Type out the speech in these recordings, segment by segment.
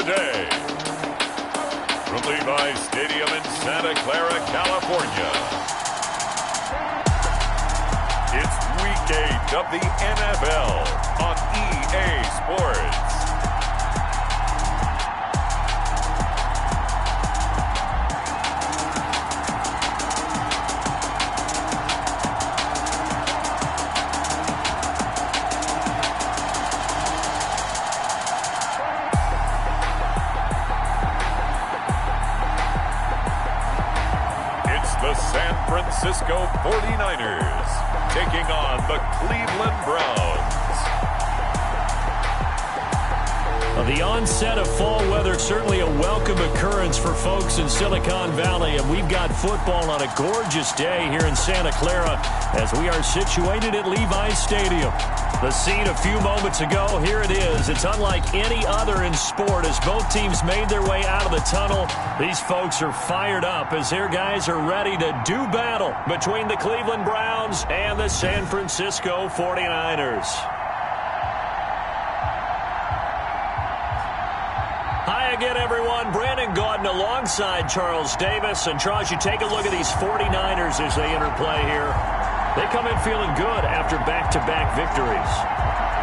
today. From Levi's Stadium in Santa Clara, California. It's Week 8 of the NFL on EA Sports. The San Francisco 49ers taking on the Cleveland Browns. The onset of fall weather, certainly a welcome occurrence for folks in Silicon Valley, and we've got football on a gorgeous day here in Santa Clara as we are situated at Levi's Stadium. The scene a few moments ago, here it is. It's unlike any other in sport as both teams made their way out of the tunnel. These folks are fired up as their guys are ready to do battle between the Cleveland Browns and the San Francisco 49ers. Hi again, everyone. Brandon Gaudin alongside Charles Davis. And Charles, you take a look at these 49ers as they interplay here. They come in feeling good after back-to-back victories.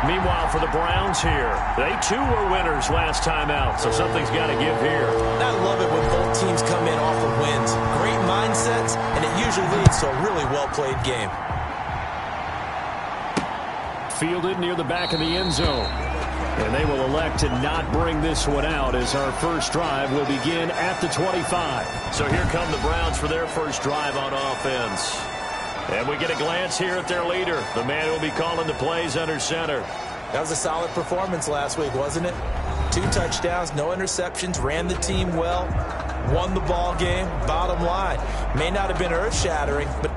Meanwhile, for the Browns here, they too were winners last time out, so something's got to give here. I love it when both teams come in off of wins. Great mindsets, and it usually leads to a really well-played game. Fielded near the back of the end zone. And they will elect to not bring this one out as our first drive will begin at the 25. So here come the Browns for their first drive on offense. And we get a glance here at their leader, the man who will be calling the plays under center. That was a solid performance last week, wasn't it? 2 touchdowns, no interceptions, ran the team well, won the ball game. Bottom line, may not have been earth-shattering, but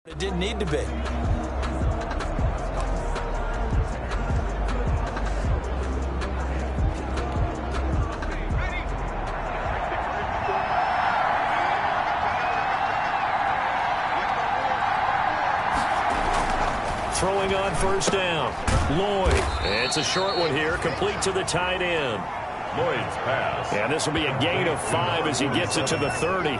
It didn't need to be. Throwing on first down. Lloyd. It's a short one here, complete to the tight end. Lloyd's pass. And this will be a gain of 5 as he gets it to the 30.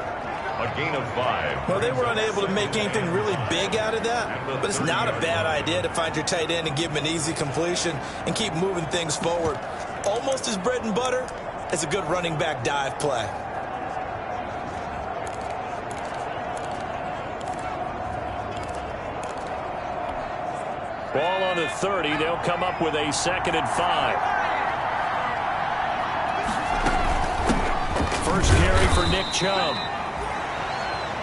A gain of 5. Well, they were unable to make anything really big out of that, but it's not a bad idea to find your tight end and give him an easy completion and keep moving things forward. Almost as bread and butter as a good running back dive play. Ball on the 30. They'll come up with a 2nd and 5. First carry for Nick Chubb.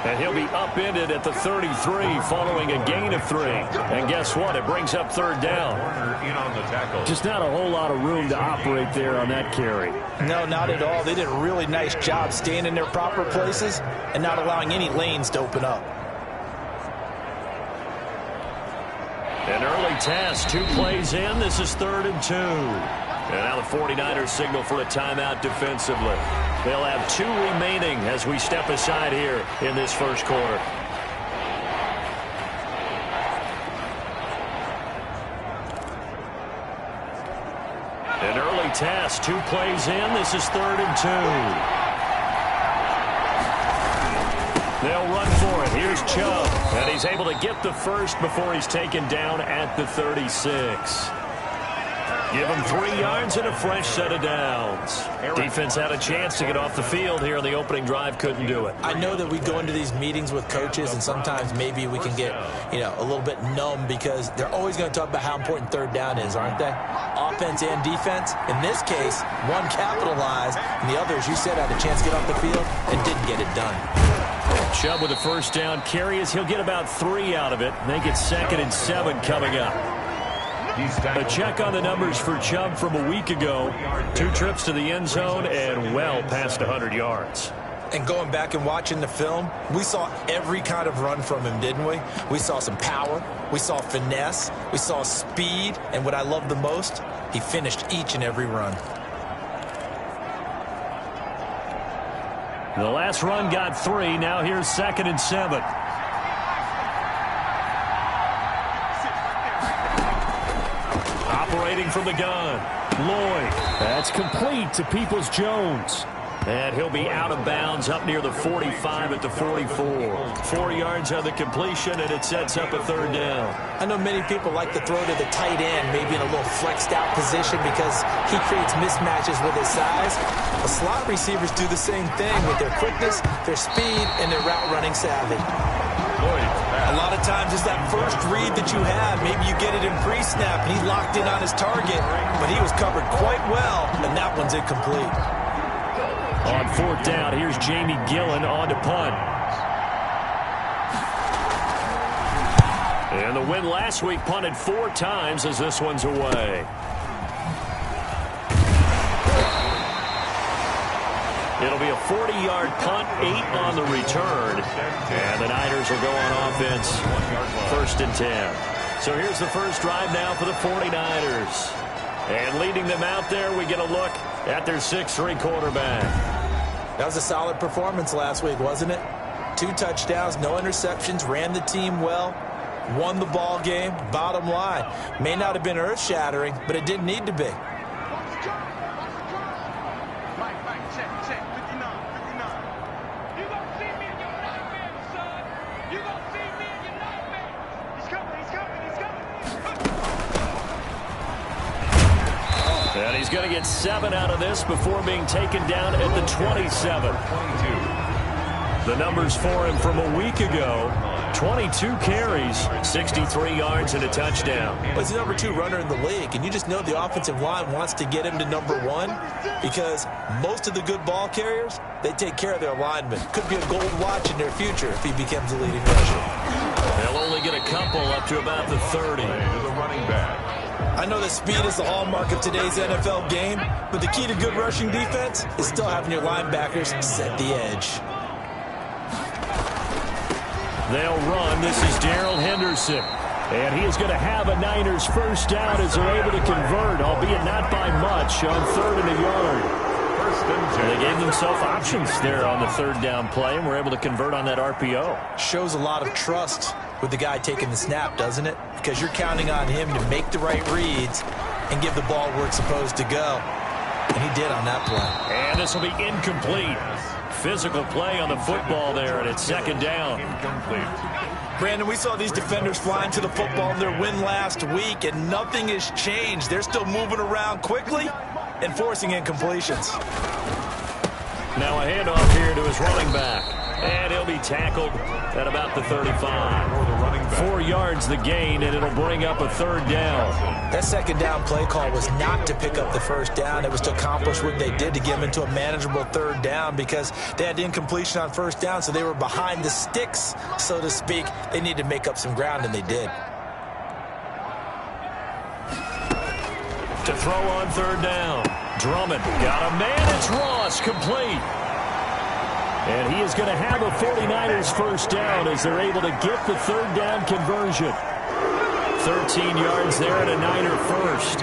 And he'll be upended at the 33 following a gain of 3. And guess what? It brings up 3rd down. In on the tackle. Just not a whole lot of room to operate there on that carry. No, not at all. They did a really nice job staying in their proper places and not allowing any lanes to open up. An early test, 2 plays in. This is 3rd and 2. And now the 49ers signal for a timeout defensively. They'll have 2 remaining as we step aside here in this first quarter. An early test, 2 plays in. This is 3rd and 2. They'll run for it. Here's Chubb. And he's able to get the first before he's taken down at the 36. Give him 3 yards and a fresh set of downs. Defense had a chance to get off the field here on the opening drive. Couldn't do it. I know that we go into these meetings with coaches, and sometimes maybe we can get, a little bit numb because they're always going to talk about how important 3rd down is, aren't they? Offense and defense. In this case, one capitalized, and the other, as you said, had a chance to get off the field and didn't get it done. Chubb with a first down carry as he'll get about 3 out of it. Make it 2nd and 7 coming up. A check on the numbers for Chubb from a week ago. 2 trips to the end zone and well past 100 yards. And going back and watching the film, we saw every kind of run from him, didn't we? We saw some power. We saw finesse. We saw speed. And what I love the most, he finished each and every run. The last run got 3. Now here's 2nd and 7. Operating from the gun. Lloyd. That's complete to Peoples-Jones. And he'll be out of bounds up near the 45 at the 44. 4 yards on the completion, and it sets up a 3rd down. I know many people like to throw to the tight end, maybe in a little flexed out position because he creates mismatches with his size. The slot receivers do the same thing with their quickness, their speed, and their route running savvy. A lot of times it's that first read that you have. Maybe you get it in pre-snap, and he's locked in on his target, but he was covered quite well, and that one's incomplete. On 4th down, here's Jamie Gillen on to punt. And the win last week punted 4 times as this one's away. It'll be a 40-yard punt, 8 on the return. And the Niners will go on offense, 1st and 10. So here's the first drive now for the 49ers. And leading them out there, we get a look at their 6'3" quarterback. That was a solid performance last week, wasn't it? 2 touchdowns, no interceptions, ran the team well, won the ball game. Bottom line, may not have been earth-shattering, but it didn't need to be. And he's going to get 7 out of this before being taken down at the 27. The numbers for him from a week ago, 22 carries, 63 yards, and a touchdown. Well, he's the number 2 runner in the league, and you just know the offensive line wants to get him to number 1 because most of the good ball carriers, they take care of their linemen. Could be a gold watch in their future if he becomes a leading rusher. They'll only get a couple up to about the 30. The running back. I know that speed is the hallmark of today's NFL game, but the key to good rushing defense is still having your linebackers set the edge. They'll run. This is Darrell Henderson. And he is going to have a Niners first down as they're able to convert, albeit not by much, on 3rd and a yard. They gave themselves options there on the 3rd down play, and were able to convert on that RPO. Shows a lot of trust with the guy taking the snap, doesn't it? Because you're counting on him to make the right reads and give the ball where it's supposed to go. And he did on that play. And this will be incomplete. Physical play on the football there, and it's 2nd down. Incomplete. Brandon, we saw these defenders flying to the football in their win last week, and nothing has changed. They're still moving around quickly and forcing incompletions. Now a handoff here to his running back. And he'll be tackled at about the 35. 4 yards the gain, and it'll bring up a 3rd down. That 2nd down play call was not to pick up the 1st down. It was to accomplish what they did to get them into a manageable 3rd down because they had incompletion on 1st down, so they were behind the sticks, so to speak. They needed to make up some ground, and they did. To throw on 3rd down. Drummond got a man. It's Ross, complete. And he is going to have a 49ers first down as they're able to get the 3rd down conversion. 13 yards there and a Niner first.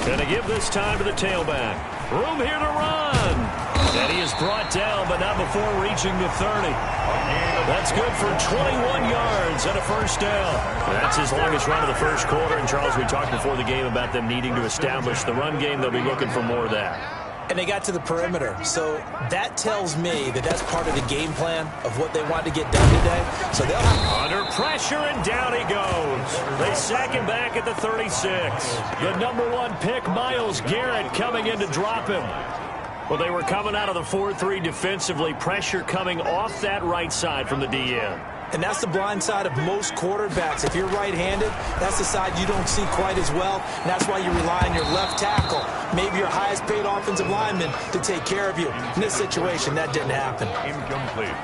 Going to give this time to the tailback. Room here to run. And he is brought down, but not before reaching the 30. That's good for 21 yards and a first down. That's his longest run of the first quarter. And, Charles, we talked before the game about them needing to establish the run game. They'll be looking for more of that. And they got to the perimeter. So that tells me that that's part of the game plan of what they want to get done today. So they'll have... Under pressure, and down he goes. They sack him back at the 36. The number 1 pick, Myles Garrett, coming in to drop him. Well, they were coming out of the 4-3 defensively. Pressure coming off that right side from the DN. And that's the blind side of most quarterbacks. If you're right-handed, that's the side you don't see quite as well. And that's why you rely on your left tackle, maybe your highest-paid offensive lineman, to take care of you. In this situation, that didn't happen. Incomplete.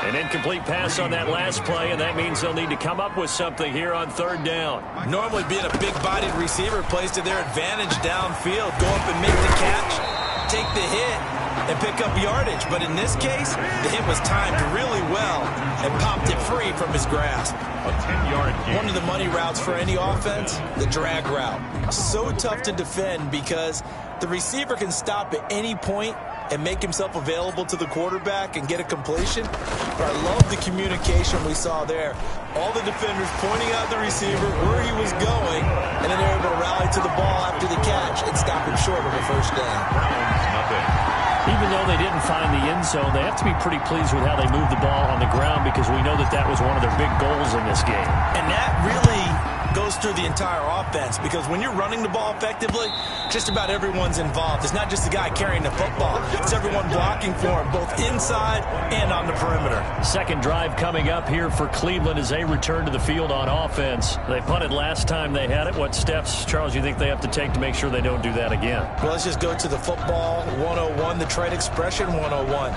An incomplete pass on that last play, and that means they'll need to come up with something here on 3rd down. Normally, being a big-bodied receiver plays to their advantage downfield. Go up and make the catch, take the hit, and pick up yardage. But in this case, the hit was timed really well and popped it free from his grasp. A 10-yard gain. One of the money routes for any offense, the drag route. So tough to defend because the receiver can stop at any point and make himself available to the quarterback and get a completion. But I love the communication we saw there. All the defenders pointing out the receiver where he was going, and then they're able to rally to the ball after the catch and stop him short of a first down. Browns, nothing. Even though they didn't find the end zone, they have to be pretty pleased with how they moved the ball on the ground because we know that that was one of their big goals in this game. And that really goes through the entire offense because when you're running the ball effectively, just about everyone's involved. It's not just the guy carrying the football. It's everyone blocking for him, both inside and on the perimeter. Second drive coming up here for Cleveland as they return to the field on offense. They punted last time they had it. What steps, Charles, you think they have to take to make sure they don't do that again? Well, let's just go to the football 101, the trade expression 101.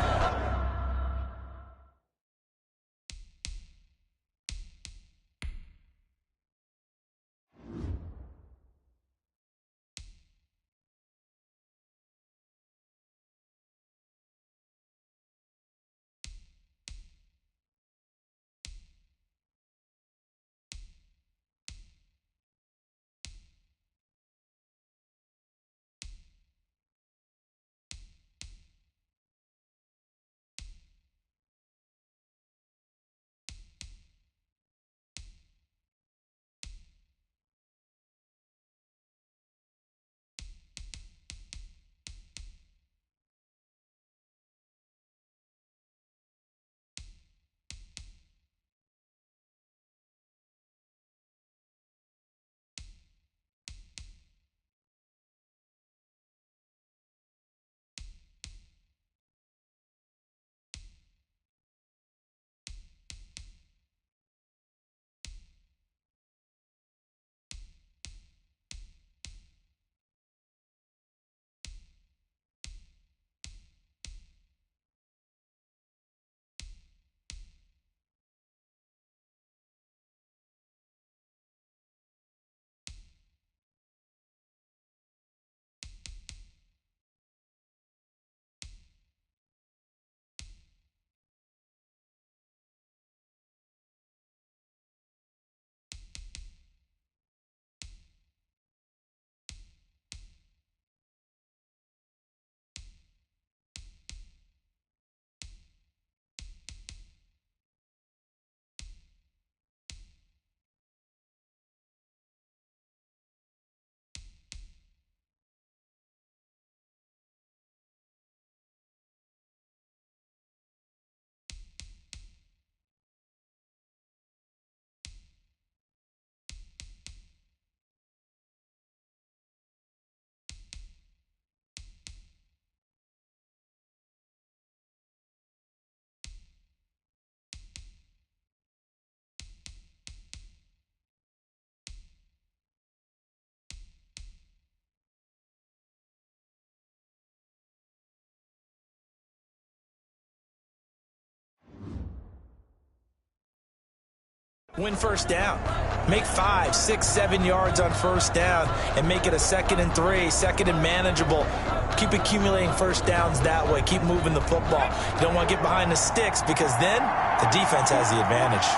Win first down. Make 5, 6, 7 yards on first down and make it a 2nd and 3, 2nd and manageable. Keep accumulating first downs that way. Keep moving the football. You don't want to get behind the sticks because then the defense has the advantage.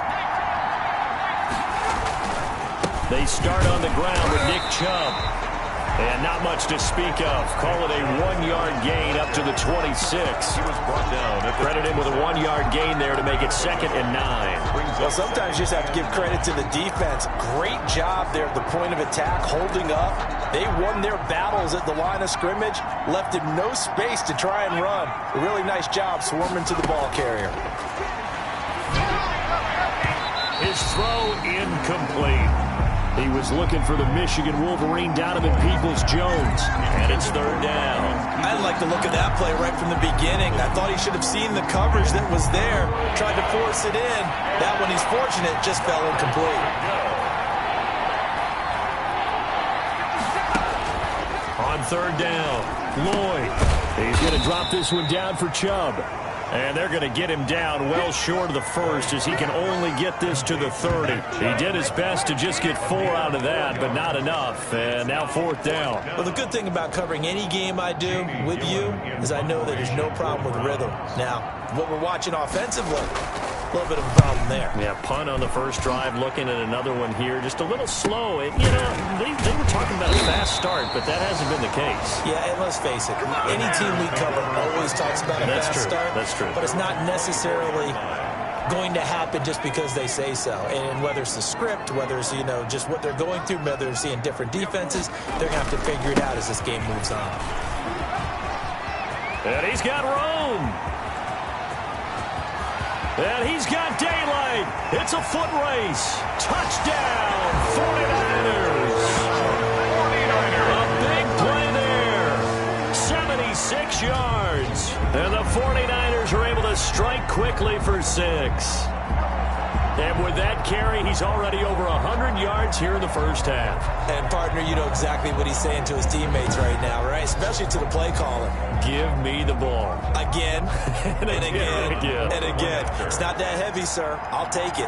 They start on the ground with Nick Chubb. And not much to speak of. Call it a 1-yard gain up to the 26. He was brought down. Credit him with a 1-yard gain there to make it 2nd and 9. Well, sometimes you just have to give credit to the defense. Great job there at the point of attack, holding up. They won their battles at the line of scrimmage, left him no space to try and run. A really nice job swarming to the ball carrier. His throw incomplete. He was looking for the Michigan Wolverine Donovan Peoples-Jones, and it's 3rd down. I like the look of that play right from the beginning. I thought he should have seen the coverage that was there, tried to force it in. That one, he's fortunate, just fell incomplete. On 3rd down, Lloyd. He's going to drop this one down for Chubb. And they're going to get him down well short of the 1st as he can only get this to the 30. He did his best to just get 4 out of that, but not enough. And now 4th down. Well, the good thing about covering any game I do with you is I know that there's no problem with rhythm. Now, what we're watching offensively, a little bit of a problem there. Yeah, punt on the first drive, looking at another one here. Just a little slow. They were talking about a fast start, but that hasn't been the case. Yeah, and let's face it, any team we cover always talks about a fast start. That's true. But it's not necessarily going to happen just because they say so. And whether it's the script, whether it's, just what they're going through, whether they're seeing different defenses, they're going to have to figure it out as this game moves on. And he's got room. And he's got daylight. It's a foot race. Touchdown, 49ers. A big play there. 76 yards. And the 49ers are able to strike quickly for 6. And with that carry, he's already over 100 yards here in the first half. And, partner, you know exactly what he's saying to his teammates right now, right? Especially to the play caller. Give me the ball. Again, and again, and again. Sure. It's not that heavy, sir. I'll take it.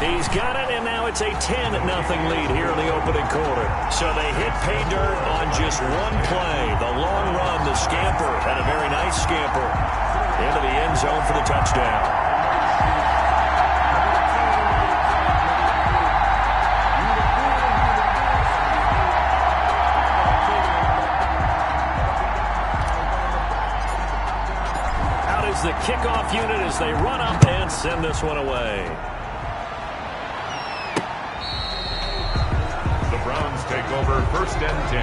He's got it, and now it's a 10-0 lead here in the opening quarter. So they hit pay dirt on just one play. The long run, the scamper, and a very nice scamper into the end zone for the touchdown. The kickoff unit as they run up and send this one away. The Browns take over 1st and 10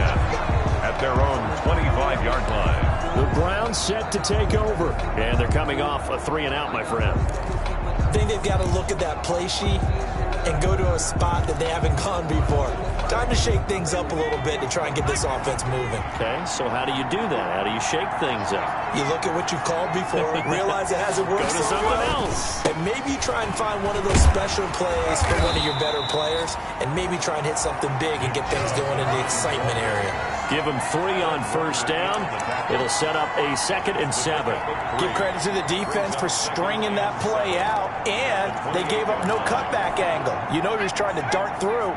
at their own 25-yard line. The Browns set to take over, and they're coming off a 3-and-out, my friend. I think they've got to look at that play sheet and go to a spot that they haven't gone before. Time to shake things up a little bit to try and get this offense moving. Okay, so how do you do that? How do you shake things up? You look at what you've called before, realize it hasn't worked Go to so something well, else. and maybe try and find one of those special plays for one of your better players, and maybe try and hit something big and get things going in the excitement area. Give them 3 on first down. It'll set up a 2nd and 7. Give credit to the defense for stringing that play out, and they gave up no cutback angle. You know he was trying to dart through.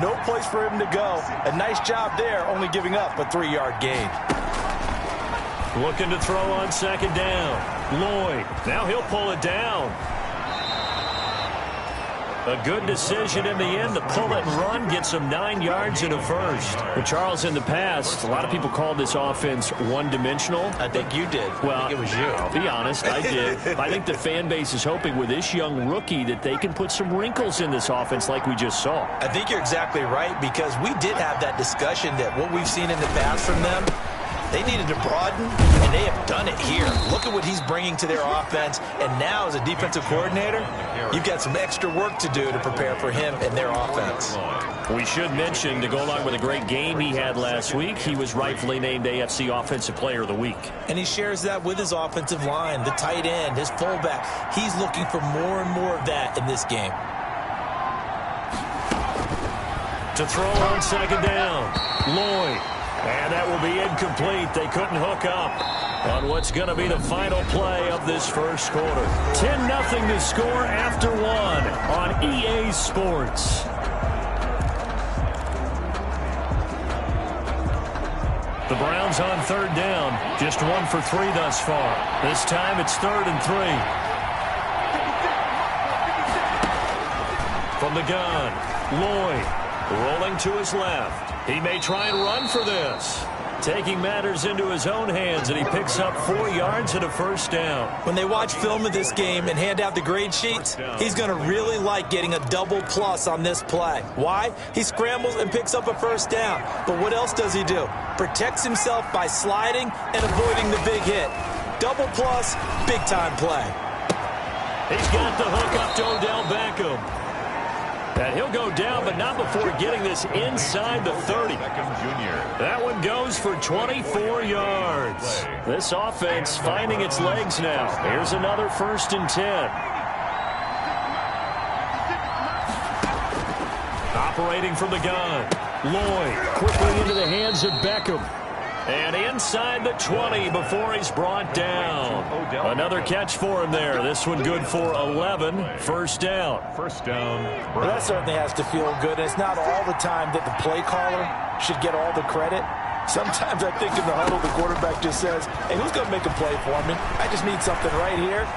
No place for him to go. A nice job there, only giving up a 3-yard gain. Looking to throw on 2nd down. Lloyd. Now he'll pull it down. A good decision in the end to pull it and run, get some 9 yards in a first. But Charles, in the past, a lot of people called this offense one-dimensional. I think you did. Well, I think it was you. I'll be honest, I did. I think the fan base is hoping with this young rookie that they can put some wrinkles in this offense like we just saw. I think you're exactly right, because we did have that discussion that what we've seen in the past from them, they needed to broaden, and they have done it here. Look at what he's bringing to their offense, and now as a defensive coordinator, you've got some extra work to do to prepare for him and their offense. We should mention, to go along with a great game he had last week, he was rightfully named AFC Offensive Player of the Week. And he shares that with his offensive line, the tight end, his fullback. He's looking for more and more of that in this game. To throw on 2nd down, Lloyd. And that will be incomplete. They couldn't hook up. on what's going to be the final play of this first quarter. 10-0 to score after one on EA Sports. The Browns on third down, just 1 for 3 thus far. This time it's 3rd and 3. From the gun, Lloyd rolling to his left. He may try and run for this. Taking matters into his own hands, and he picks up 4 yards and a first down. When they watch film of this game and hand out the grade sheets, he's going to really like getting a double plus on this play. Why? He scrambles and picks up a first down. But what else does he do? Protects himself by sliding and avoiding the big hit. Double plus, big-time play. He's got the hook up to Odell Beckham. And he'll go down, but not before getting this inside the 30. That one goes for 24 yards. This offense finding its legs now. Here's another 1st and 10. Operating from the gun. Lloyd quickly into the hands of Beckham. And inside the 20 before he's brought down. Another catch for him there. This one good for 11. First down. Well, that certainly has to feel good. It's not all the time that the play caller should get all the credit. Sometimes I think in the huddle the quarterback just says, hey, who's going to make a play for me? I just need something right here.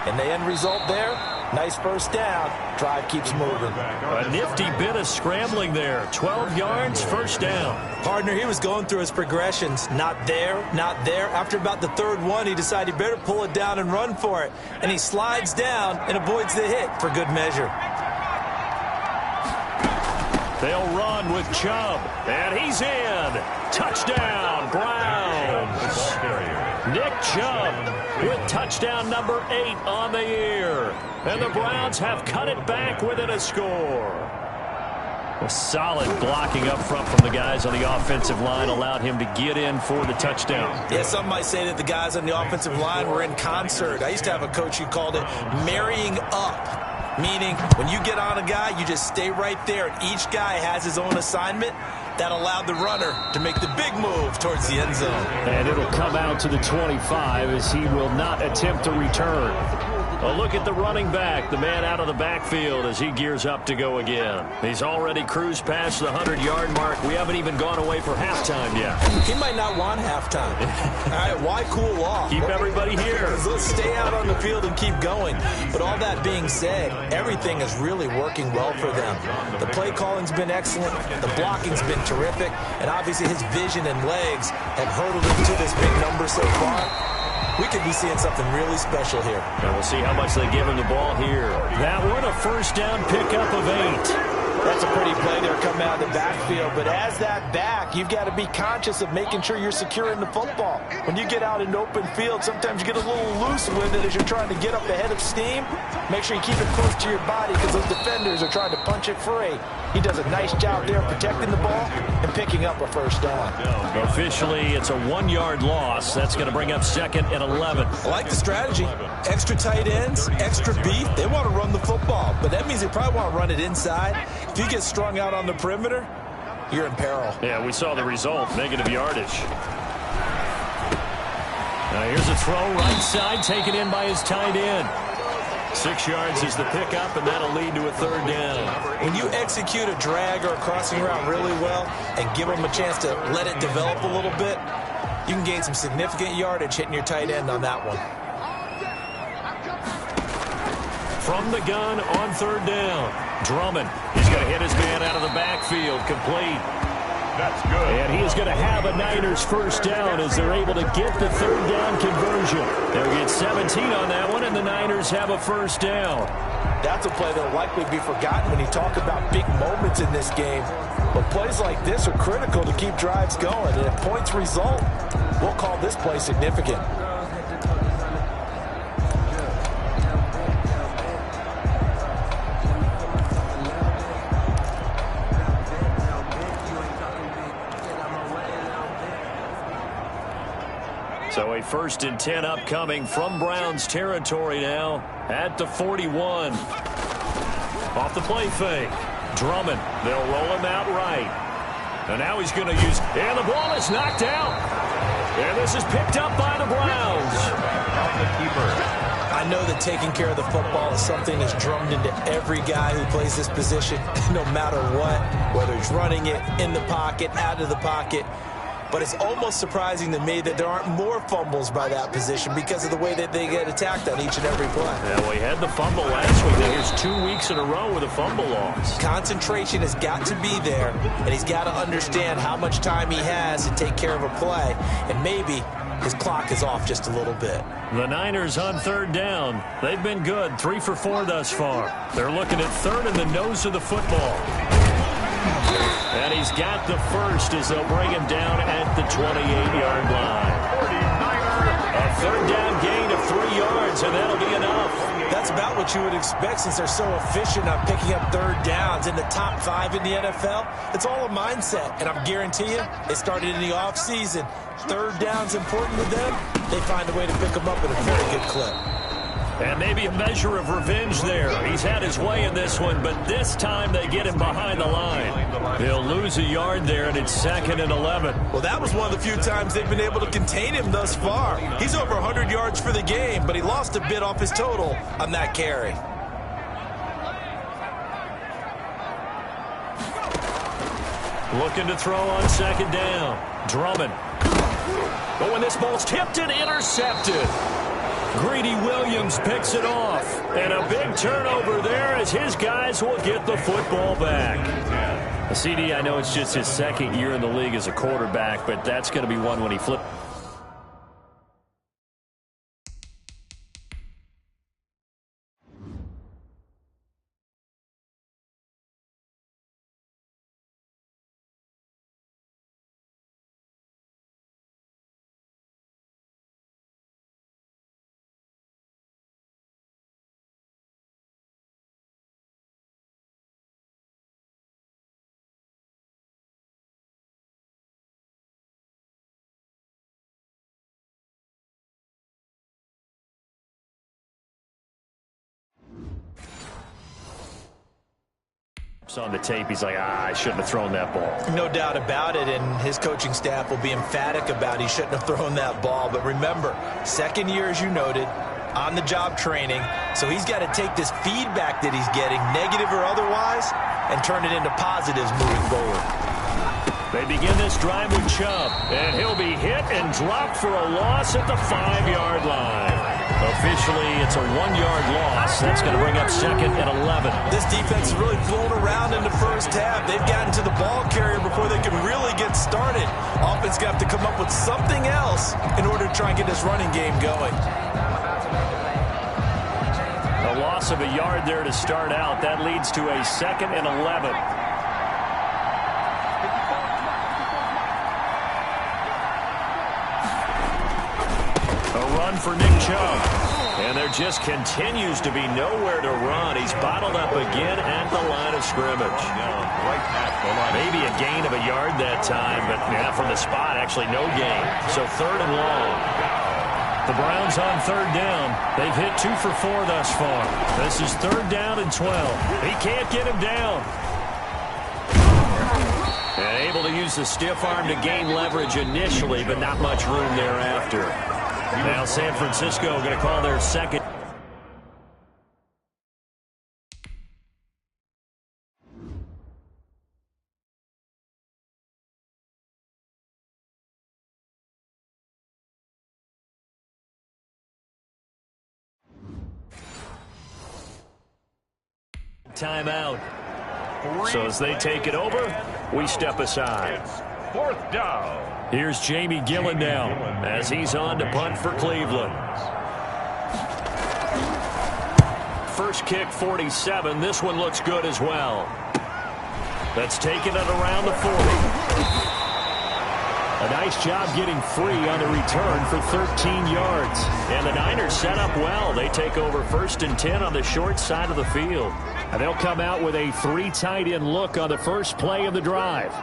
And the end result there, nice first down. Drive keeps moving. A nifty bit of scrambling there. 12 yards, first down. Partner, he was going through his progressions. Not there, not there. After about the 3rd one, he decided he better pull it down and run for it. And he slides down and avoids the hit for good measure. They'll run with Chubb. And he's in. Touchdown, Browns. Nick Chubb with touchdown number 8 on the year. And the Browns have cut it back within a score. A solid blocking up front from the guys on the offensive line allowed him to get in for the touchdown. Yeah, some might say that the guys on the offensive line were in concert. I used to have a coach who called it marrying up, meaning when you get on a guy, you just stay right there, and each guy has his own assignment. That allowed the runner to make the big move towards the end zone. And it'll come out to the 25 as he will not attempt to return. A look at the running back, the man out of the backfield as he gears up to go again. He's already cruised past the 100-yard mark. We haven't even gone away for halftime yet. He might not want halftime. All right, why cool off? Keep everybody here. Let's stay out on the field and keep going. But all that being said, everything is really working well for them. The play calling's been excellent. The blocking's been terrific. And obviously his vision and legs have hurdled him to this big number so far. We could be seeing something really special here. And we'll see how much they give him the ball here. That one, a first down pickup of 8. That's a pretty play there coming out of the backfield. But as that back, you've got to be conscious of making sure you're securing the football. When you get out in open field, sometimes you get a little loose with it as you're trying to get up ahead of steam. Make sure you keep it close to your body because those defenders are trying to punch it free. He does a nice job there protecting the ball and picking up a first down. Officially, it's a 1-yard loss. That's going to bring up 2nd and 11. I like the strategy. Extra tight ends, extra beef. They want to run the football, but that means they probably want to run it inside. If you get strung out on the perimeter, you're in peril. Yeah, we saw the result, negative yardage. Now here's a throw right side, taken in by his tight end. 6 yards is the pickup, and that'll lead to a 3rd down. When you execute a drag or a crossing route really well and give them a chance to let it develop a little bit, you can gain some significant yardage hitting your tight end on that one. From the gun on 3rd down. Drummond, he's going to hit his man out of the backfield, complete. That's good. And he is going to have a Niners first down as they're able to get the 3rd down conversion. They'll get 17 on that one, and the Niners have a first down. That's a play that will likely be forgotten when you talk about big moments in this game. But plays like this are critical to keep drives going. And if points result, we'll call this play significant. So a 1st and 10 upcoming from Browns territory now at the 41. Off the play fake. Drummond, they'll roll him out right. And now he's going to use, and the ball is knocked out. And this is picked up by the Browns. I know that taking care of the football is something that's drummed into every guy who plays this position, no matter what, whether he's running it, in the pocket, out of the pocket. But it's almost surprising to me that there aren't more fumbles by that position because of the way that they get attacked on each and every play. Yeah, well, he had the fumble last week. Here's 2 weeks in a row with a fumble loss. Concentration has got to be there, and he's got to understand how much time he has to take care of a play, and maybe his clock is off just a little bit. The Niners on third down. They've been good, 3 for 4 thus far. They're looking at third in the nose of the football. And he's got the first as they'll bring him down at the 28-yard line. A third down gain of 3 yards, and that'll be enough. That's about what you would expect since they're so efficient on picking up third downs in the top 5 in the NFL. It's all a mindset, and I guarantee you it started in the offseason. Third down's important to them. They find a way to pick them up at a very good clip. And maybe a measure of revenge there. He's had his way in this one, but this time they get him behind the line. He'll lose a yard there, and it's 2nd and 11. Well, that was one of the few times they've been able to contain him thus far. He's over 100 yards for the game, but he lost a bit off his total on that carry. Looking to throw on 2nd down. Drummond. But when this ball's tipped and intercepted, Greedy Williams picks it off. And a big turnover there as his guys will get the football back. CD, I know it's just his 2nd year in the league as a quarterback, but that's going to be one when he flips. On the tape, he's like, I shouldn't have thrown that ball. No doubt about it, and his coaching staff will be emphatic about he shouldn't have thrown that ball. But remember, 2nd year, as you noted, on-the-job training, so he's got to take this feedback that he's getting, negative or otherwise, and turn it into positives moving forward. They begin this drive with Chubb, and he'll be hit and dropped for a loss at the 5-yard line. Officially, it's a 1-yard loss. That's going to bring up 2nd and 11. This defense has really flown around in the first half. They've gotten to the ball carrier before they can really get started. Offense going to have to come up with something else in order to try and get this running game going. A loss of a yard there to start out. That leads to a 2nd and 11. For Nick Chubb. And there just continues to be nowhere to run. He's bottled up again at the line of scrimmage. Maybe a gain of a yard that time, but from the spot, actually no gain. So 3rd and long. The Browns on 3rd down. They've hit 2 for 4 thus far. This is 3rd down and 12. He can't get him down. And able to use the stiff arm to gain leverage initially, but not much room thereafter. Now San Francisco going to call their 2nd. Timeout. So as they take it over, we step aside. 4th down. Here's Jamie Gillen now as he's on to punt for Cleveland. First kick, 47. This one looks good as well. That's taken it around the 40. A nice job getting free on the return for 13 yards. And the Niners set up well. They take over 1st and 10 on the short side of the field. And they'll come out with a 3 tight end look on the first play of the drive.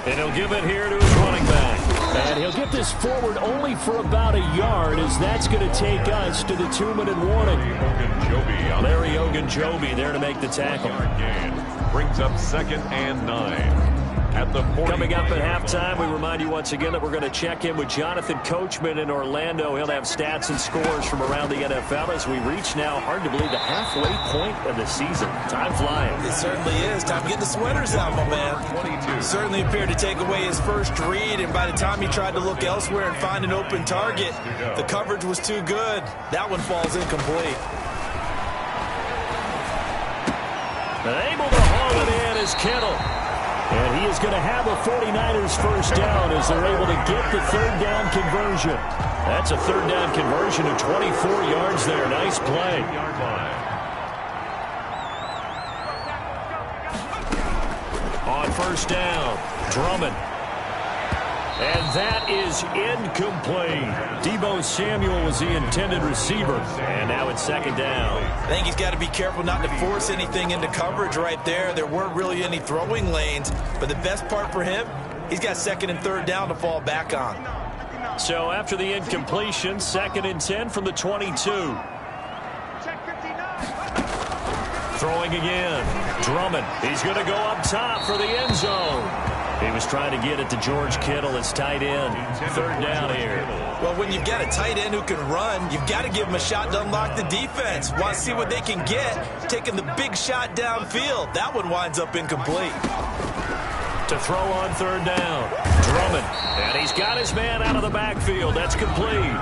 And he'll give it here to his running back. And he'll get this forward only for about a yard, as that's going to take us to the 2-minute warning. Larry Ogunjobi there to make the tackle. Brings up 2nd and 9. At the 40. Coming up at halftime, we remind you once again that we're going to check in with Jonathan Coachman in Orlando. He'll have stats and scores from around the NFL as we reach now, hard to believe, the halfway point of the season. Time flying. It certainly is. Time to get the sweaters out, my man. 22. Certainly appeared to take away his first read, and by the time he tried to look elsewhere and find an open target, the coverage was too good. That one falls incomplete. And able to haul it in is Kittle. And he is going to have a 49ers first down as they're able to get the 3rd down conversion. That's a 3rd down conversion of 24 yards there. Nice play. On first down, Drummond. And that is incomplete. Deebo Samuel was the intended receiver. And now it's 2nd down. I think he's got to be careful not to force anything into coverage right there. There weren't really any throwing lanes. But the best part for him, he's got 2nd and 3rd down to fall back on. So after the incompletion, 2nd and 10 from the 22. Throwing again. Drummond. He's going to go up top for the end zone. He was trying to get it to George Kittle, his tight end. 3rd down here. Well, when you've got a tight end who can run, you've got to give him a shot to unlock the defense. Want to see what they can get, taking the big shot downfield. That one winds up incomplete. To throw on 3rd down. Drummond. And he's got his man out of the backfield. That's complete.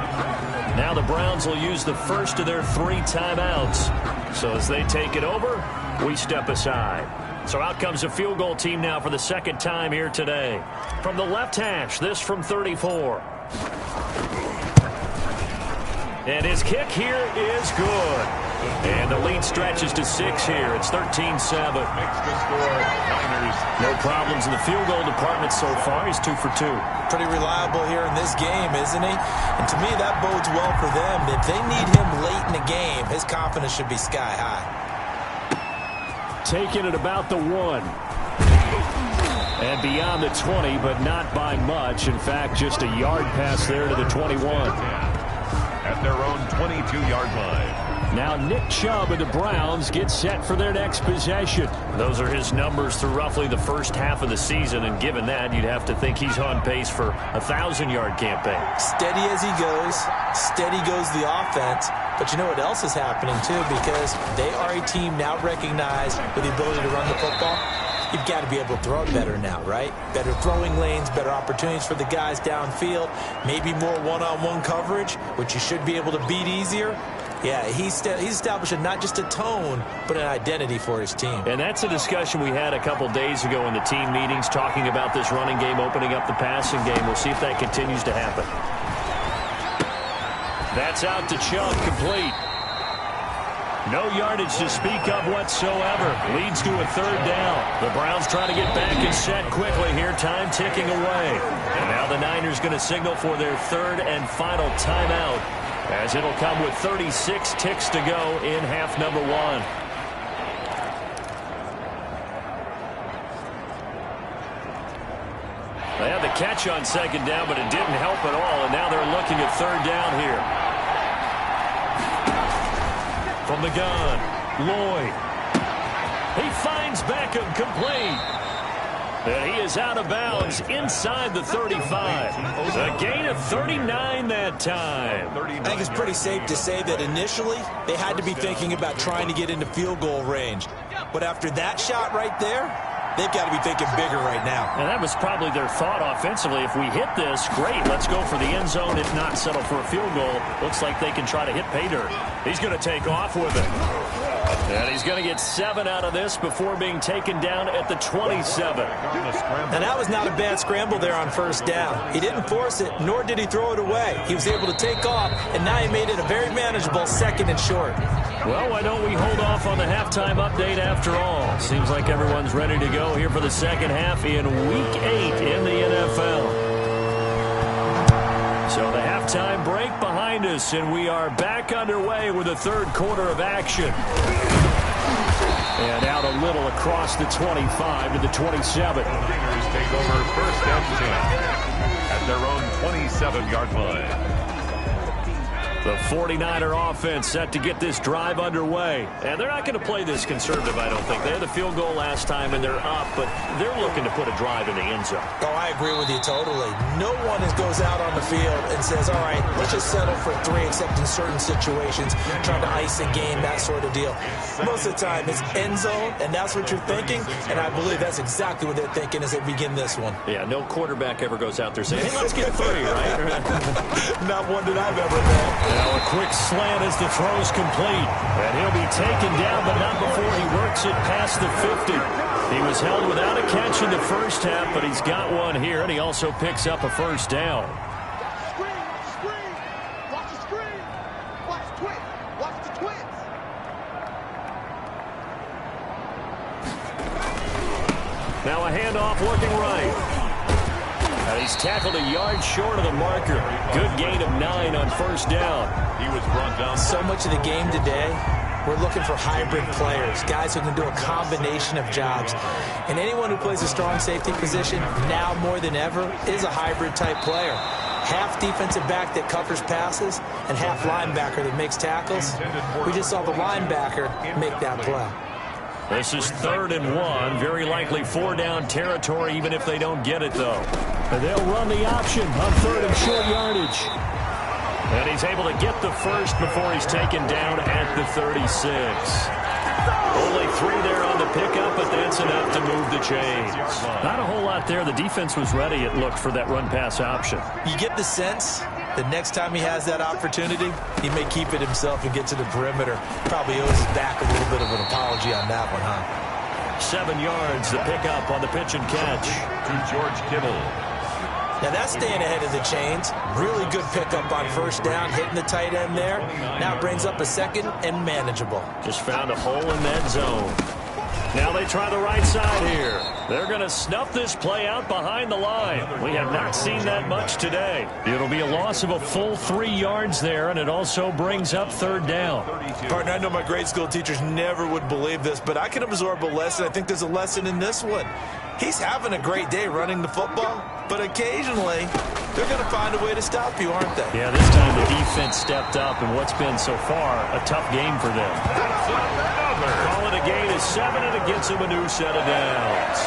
Now the Browns will use the first of their 3 timeouts. So as they take it over, we step aside. So out comes a field goal team now for the 2nd time here today. From the left hash, this from 34. And his kick here is good. And the lead stretches to 6 here. It's 13-7. Makes the score. Niners. No problems in the field goal department so far. He's 2 for 2. Pretty reliable here in this game, isn't he? And to me, that bodes well for them. If they need him late in the game, his confidence should be sky high. Taking it about the 1. And beyond the 20, but not by much. In fact, just a yard pass there to the 21. At their own 22-yard line. Now Nick Chubb and the Browns get set for their next possession. Those are his numbers through roughly the first half of the season, and given that, you'd have to think he's on pace for a 1,000-yard campaign. Steady as he goes, steady goes the offense. But you know what else is happening, too, because they are a team now recognized with the ability to run the football. You've got to be able to throw it better now, right? Better throwing lanes, better opportunities for the guys downfield, maybe more one-on-one coverage, which you should be able to beat easier. Yeah, he's establishing not just a tone, but an identity for his team. And that's a discussion we had a couple days ago in the team meetings, talking about this running game opening up the passing game. We'll see if that continues to happen. That's out to Chubb, complete. No yardage to speak of whatsoever. Leads to a 3rd down. The Browns try to get back and set quickly here. Time ticking away. And now the Niners going to signal for their 3rd and final timeout, as it'll come with 36 ticks to go in half number 1. They had the catch on 2nd down, but it didn't help at all, and now they're looking at 3rd down here. From the gun, Lloyd. He finds Beckham, complete. And he is out of bounds inside the 35. A gain of 39 that time. I think it's pretty safe to say that initially they had to be thinking about trying to get into field goal range. But after that shot right there, they've got to be thinking bigger right now. And that was probably their thought offensively. If we hit this, great, let's go for the end zone. If not, settle for a field goal. Looks like they can try to hit pay dirt. He's going to take off with it. And he's going to get 7 out of this before being taken down at the 27. And that was not a bad scramble there on 1st down. He didn't force it, nor did he throw it away. He was able to take off, and now he made it a very manageable 2nd and short. Well, why don't we hold off on the halftime update after all? Seems like everyone's ready to go here for the 2nd half in Week 8 in the NFL. So the halftime break behind us, and we are back underway with the 3rd quarter of action. And out a little across the 25 to the 27. Tigers take over 1st and 10. At at their own 27-yard line. The 49er offense set to get this drive underway. And they're not going to play this conservative, I don't think. They had a field goal last time, and they're up, but they're looking to put a drive in the end zone. Oh, I agree with you totally. No one goes out on the field and says, all right, let's just settle for 3, except in certain situations, trying to ice a game, that sort of deal. Most of the time, it's end zone, and that's what you're thinking, and I believe that's exactly what they're thinking as they begin this one. Yeah, no quarterback ever goes out there saying, hey, let's get 3, right? Not one that I've ever met. Now a quick slant as the throw's complete. And he'll be taken down, but not before he works it past the 50. He was held without a catch in the first half, but he's got one here, and he also picks up a first down. Screen! Watch the screen! Watch twins! Watch the twins! Now a handoff looking right. And he's tackled a yard short of the marker. Good gain of 9 on first down. He was brought down. So much of the game today, we're looking for hybrid players, guys who can do a combination of jobs. And anyone who plays a strong safety position, now more than ever, is a hybrid-type player. Half defensive back that covers passes and half linebacker that makes tackles. We just saw the linebacker make that play. This is 3rd and 1. Very likely 4-down territory, even if they don't get it, though. And they'll run the option on 3rd and short yardage. And he's able to get the first before he's taken down at the 36. Only 3 there on the pickup, but that's enough to move the chains. Not a whole lot there. The defense was ready, it looked, for that run-pass option. You get the sense that next time he has that opportunity, he may keep it himself and get to the perimeter. Probably owes his back a little bit of an apology on that one, huh? 7 yards, the pickup on the pitch and catch. To George Kittle. Now that's staying ahead of the chains. Really good pickup on first down, hitting the tight end there. Now brings up a second and manageable. Just found a hole in that zone. Now they try the right side here. They're going to snuff this play out behind the line. We have not seen that much today. It'll be a loss of a full 3 yards there, and it also brings up 3rd down. Partner, I know my grade school teachers never would believe this, but I can absorb a lesson. I think there's a lesson in this one. He's having a great day running the football, but occasionally they're going to find a way to stop you, aren't they? Yeah, this time the defense stepped up in what's been so far a tough game for them. Call it a gain of 7, and it gets him a new set of downs.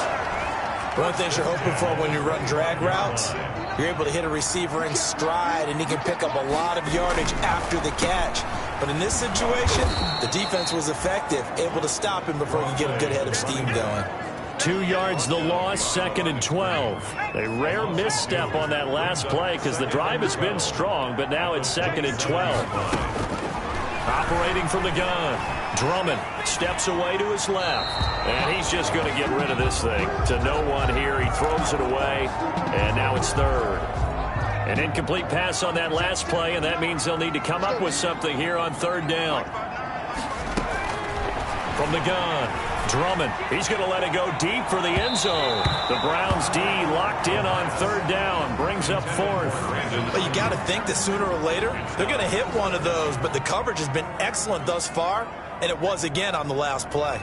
One of the things you're hoping for when you run drag routes, you're able to hit a receiver in stride, and he can pick up a lot of yardage after the catch. But in this situation, the defense was effective, able to stop him before he could get a good head of steam going. 2 yards the loss, 2nd and 12. A rare misstep on that last play because the drive has been strong, but now it's 2nd and 12. Operating from the gun. Drummond steps away to his left. And he's just going to get rid of this thing. To no one here. He throws it away. And now it's 3rd. An incomplete pass on that last play, and that means they'll need to come up with something here on 3rd down. From the gun. Drummond, he's going to let it go deep for the end zone. The Browns D locked in on 3rd down, brings up 4th. But you got to think that sooner or later, they're going to hit one of those, but the coverage has been excellent thus far, and it was again on the last play.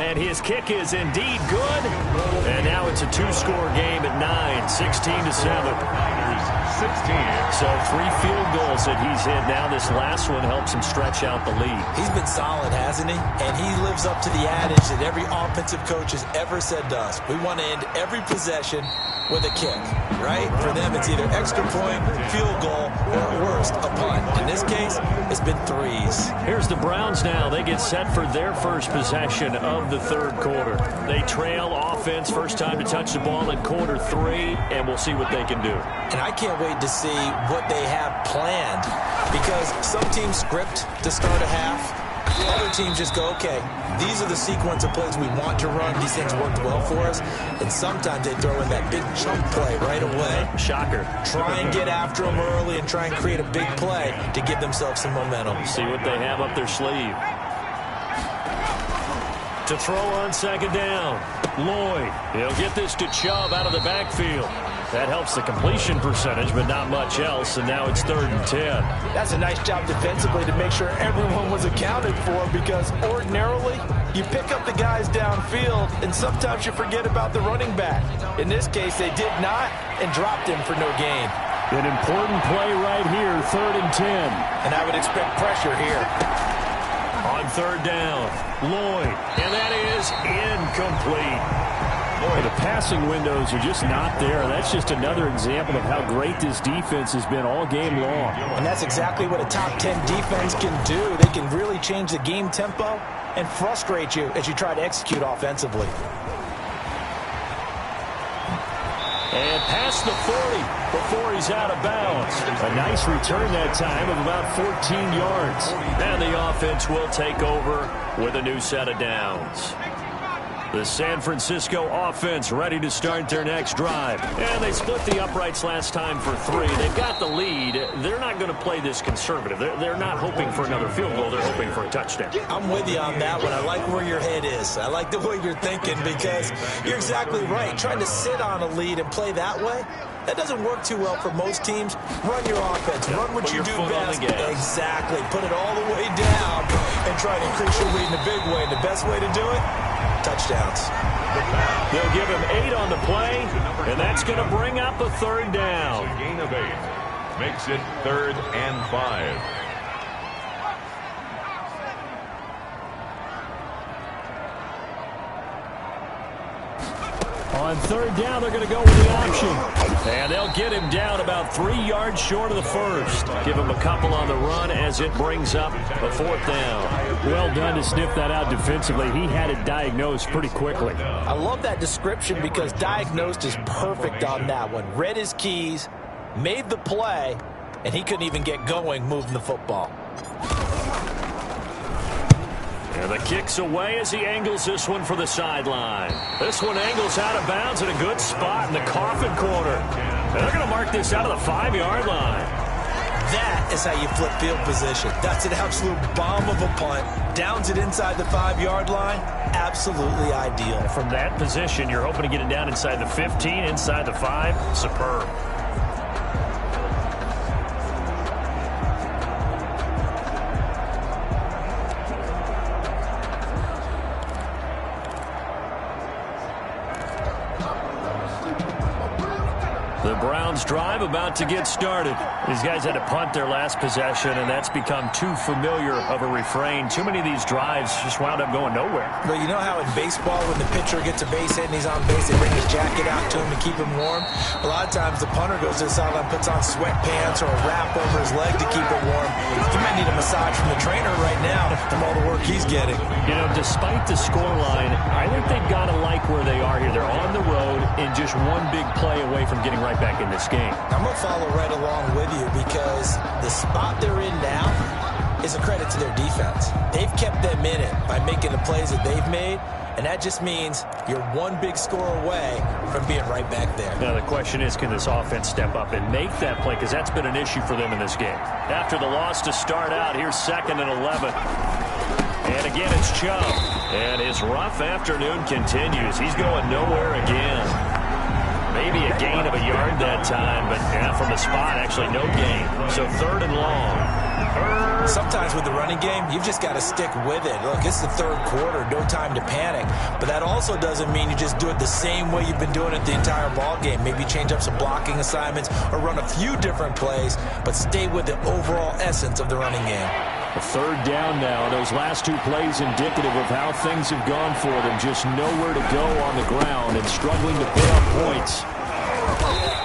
And his kick is indeed good. And now it's a 2-score game at 9, 16-7. 16. So 3 field goals that he's hit. Now this last one helps him stretch out the lead. He's been solid, hasn't he? And he lives up to the adage that every offensive coach has ever said to us. We want to end every possession with a kick, right? For them, it's either extra point, field goal, or at worst, a punt. In this case, it's been 3s. Here's the Browns now. They get set for their first possession of the 3rd quarter. They trail offense, first time to touch the ball in quarter 3, and we'll see what they can do. And I can't wait to see what they have planned, because some teams script to start a half. Other teams just go, okay, these are the sequence of plays we want to run. These things worked well for us. And sometimes they throw in that big chunk play right away. Shocker. Try and get after them early and try and create a big play to give themselves some momentum. See what they have up their sleeve. To throw on 2nd down. Lloyd, he'll get this to Chubb out of the backfield. That helps the completion percentage, but not much else, and now it's 3rd and 10. That's a nice job defensively to make sure everyone was accounted for, because ordinarily You pick up the guys downfield, and sometimes you forget about the running back. In this case, they did not and dropped him for no gain. An important play right here, 3rd and 10. And I would expect pressure here. On 3rd down, Lloyd, and that is incomplete. Boy, the passing windows are just not there. That's just another example of how great this defense has been all game long. And that's exactly what a top 10 defense can do. They can really change the game tempo and frustrate you as you try to execute offensively. And past the 40 before he's out of bounds. A nice return that time of about 14 yards. And the offense will take over with a new set of downs. The San Francisco offense ready to start their next drive. And they split the uprights last time for 3. They've got the lead. They're not going to play this conservative. They're not hoping for another field goal. They're hoping for a touchdown. I'm with you on that one. I like where your head is. I like the way you're thinking because you're exactly right. Trying to sit on a lead and play that way, that doesn't work too well for most teams. Run your offense. Run what you do best. Exactly. Put it all the way down and try to increase your lead in a big way. And the best way to do it? Touchdowns. They'll give him 8 on the play, and that's going to bring up a 3rd down. A gain of 8 makes it 3rd and 5. On 3rd down, they're going to go with the option. And they'll get him down about 3 yards short of the first. Give him a couple on the run as it brings up a 4th down. Well done to sniff that out defensively. He had it diagnosed pretty quickly. I love that description because diagnosed is perfect on that one. Read his keys, made the play, and he couldn't even get going moving the football. And the kick's away as he angles this one for the sideline. This one angles out of bounds in a good spot in the coffin corner. And they're going to mark this out of the 5-yard line. That is how you flip field position. That's an absolute bomb of a punt. Downs it inside the 5-yard line. Absolutely ideal. From that position, you're hoping to get it down inside the 15, inside the 5. Superb. The Browns drive about to get started. These guys had to punt their last possession, and that's become too familiar of a refrain. Too many of these drives just wound up going nowhere. Well, you know how in baseball when the pitcher gets a base hit and he's on base, they bring his jacket out to him to keep him warm? A lot of times the punter goes to the sideline, puts on sweatpants or a wrap over his leg to keep it warm. He might need a massage from the trainer right now from all the work he's getting. You know, despite the scoreline, I think they've got to like where they are here. They're on the road and just one big play away from getting right back in this game. I'm going to follow right along with you because the spot they're in now is a credit to their defense. They've kept them in it by making the plays that they've made, and that just means you're one big score away from being right back there. Now the question is, can this offense step up and make that play? Because that's been an issue for them in this game. After the loss to start out, here's 2nd and 11. And again, it's Chubb. And his rough afternoon continues. He's going nowhere again. Maybe a gain of a yard that time, but yeah, from the spot, actually no gain. So 3rd and long. Sometimes with the running game, you've just got to stick with it. Look, it's the 3rd quarter, no time to panic. But that also doesn't mean you just do it the same way you've been doing it the entire ball game. Maybe change up some blocking assignments or run a few different plays, but stay with the overall essence of the running game. A 3rd down now. Those last 2 plays indicative of how things have gone for them. Just nowhere to go on the ground and struggling to put up points.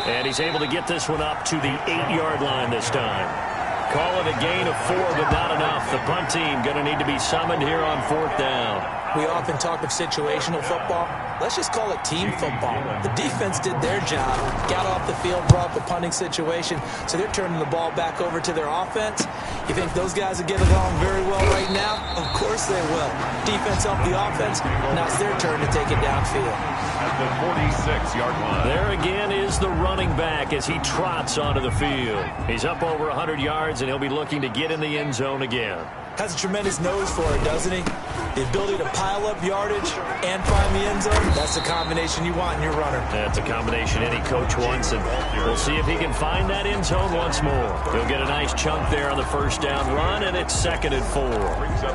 And he's able to get this one up to the 8-yard line this time. Call it a gain of 4, but not enough. The punt team going to need to be summoned here on 4th down. We often talk of situational football. Let's just call it team football. The defense did their job, got off the field, brought up a punting situation, so they're turning the ball back over to their offense. You think those guys will get along very well right now? Of course they will. Defense helped the offense. Now it's their turn to take it downfield. At the 46-yard line. There again is the running back as he trots onto the field. He's up over 100 yards, and he'll be looking to get in the end zone again. Has a tremendous nose for it, doesn't he? The ability to pile up yardage and find the end zone, that's the combination you want in your runner. That's a combination any coach wants, and we'll see if he can find that end zone once more. He'll get a nice chunk there on the first down run, and it's 2nd and 4.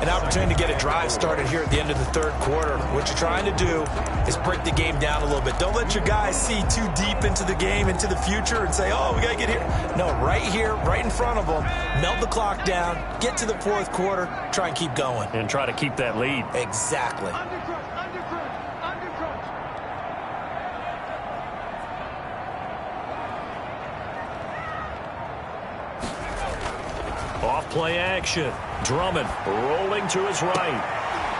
An opportunity to get a drive started here at the end of the third quarter. What you're trying to do is break the game down a little bit. Don't let your guys see too deep into the game, into the future, and say, oh, we got to get here. No, right here, right in front of them, melt the clock down, get to the fourth quarter, try and keep going. And try to keep that lead. Exactly. Off play action. Drummond rolling to his right.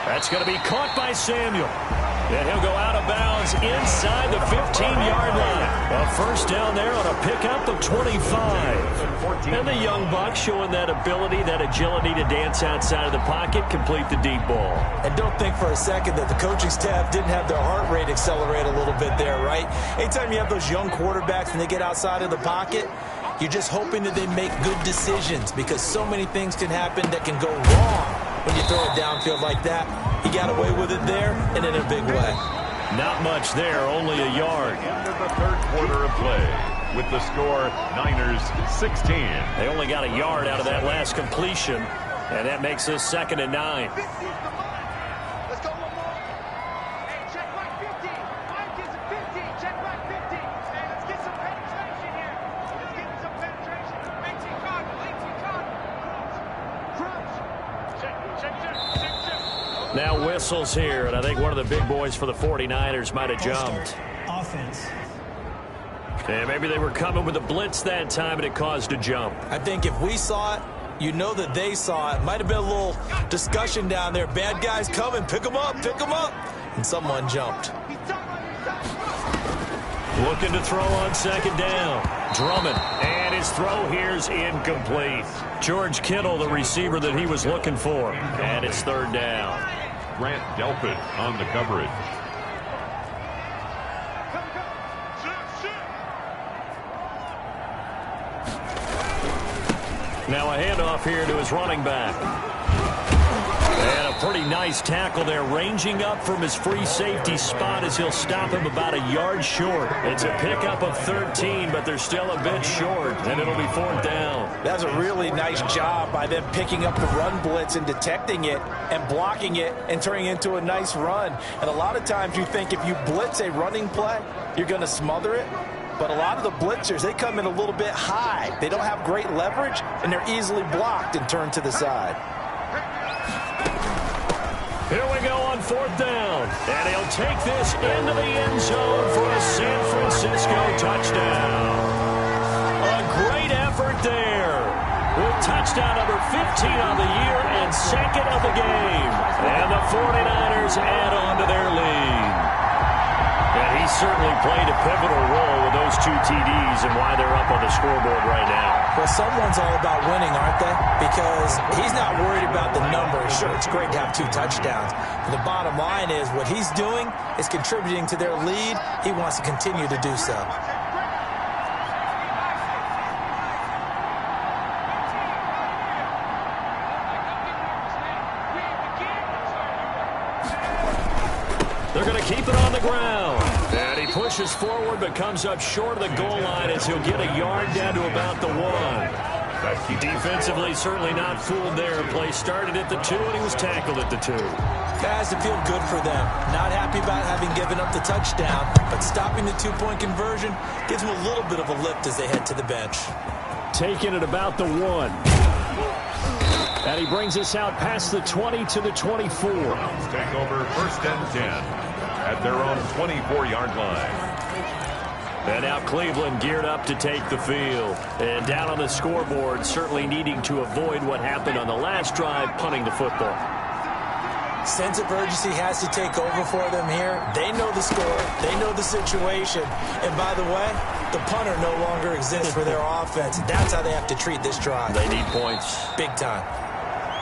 That's going to be caught by Samuel. And he'll go out of bounds inside the 15-yard line. A first down there on a pickup of 25. And the young buck showing that ability, that agility to dance outside of the pocket, complete the deep ball. And don't think for a second that the coaching staff didn't have their heart rate accelerate a little bit there, right? Anytime you have those young quarterbacks and they get outside of the pocket, you're just hoping that they make good decisions because so many things can happen that can go wrong when you throw it downfield like that. He got away with it there and in a big way. Not much there, only a yard. Into the third quarter of play with the score Niners 16. They only got a yard out of that last completion, and that makes this 2nd and 9. Let's go one more. Hey, check back 50. Mike is a 50. Check back 50. Hey, let's get some penetration here. Let's get some penetration. 18 Cardinal. Crunch. Check. Now whistles here, and I think one of the big boys for the 49ers might have jumped. Offense. And maybe they were coming with a blitz that time, and it caused a jump. I think if we saw it, you know that they saw it. Might have been a little discussion down there. Bad guys coming. Pick them up. Pick them up. And someone jumped. Looking to throw on 2nd down. Drummond, and his throw here's incomplete. George Kittle, the receiver that he was looking for. And it's 3rd down. Grant Delpit on the coverage. Now a handoff here to his running back. And a pretty nice tackle there, ranging up from his free safety spot as he'll stop him about a yard short. It's a pickup of 13, but they're still a bit short, and it'll be 4th down. That's a really nice job by them picking up the run blitz and detecting it and blocking it and turning it into a nice run. And a lot of times you think if you blitz a running play, you're going to smother it. But a lot of the blitzers, they come in a little bit high. They don't have great leverage, and they're easily blocked and turned to the side. Here we go on 4th down. And he'll take this into the end zone for a San Francisco touchdown. A great effort there. With touchdown number 15 on the year and 2nd of the game. And the 49ers add on to their lead. And he certainly played a pivotal role with those 2 TDs and why they're up on the scoreboard right now. Well, someone's all about winning, aren't they? Because he's not worried about the numbers. Sure, it's great to have 2 touchdowns. But the bottom line is what he's doing is contributing to their lead. He wants to continue to do so. They're going to keep it on the ground. And he pushes forward but comes up short of the goal line as he'll get a yard down to about the 1. Defensively, certainly not fooled there. Play started at the 2, and he was tackled at the 2. That has to feel good for them. Not happy about having given up the touchdown, but stopping the 2-point conversion gives them a little bit of a lift as they head to the bench. Taking it about the 1. And he brings us out past the 20 to the 24. Take over 1st and 10 at their own 24-yard line. And now Cleveland geared up to take the field. And down on the scoreboard, certainly needing to avoid what happened on the last drive, punting the football. Sense of urgency has to take over for them here. They know the score. They know the situation. And by the way, the punter no longer exists for their offense. That's how they have to treat this drive. They need points. Big time.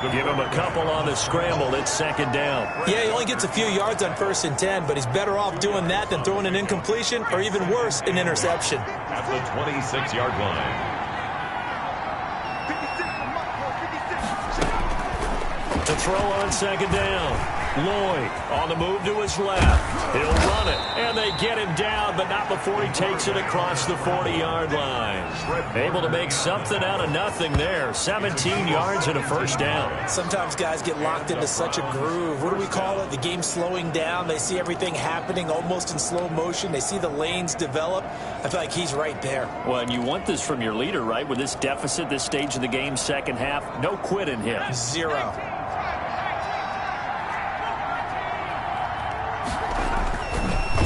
Give him a couple on the scramble. It's 2nd down. Yeah, he only gets a few yards on 1st and 10, but he's better off doing that than throwing an incompletion or even worse, an interception. At the 26-yard line. To throw on second down. Lloyd on the move to his left. He'll run it, and they get him down, but not before he takes it across the 40-yard line. Able to make something out of nothing there. 17 yards and a first down. Sometimes guys get locked into such a groove. What do we call it? The game slowing down. They see everything happening almost in slow motion. They see the lanes develop. I feel like he's right there. Well, and you want this from your leader, right? With this deficit, this stage of the game, second half, no quit in him. Zero.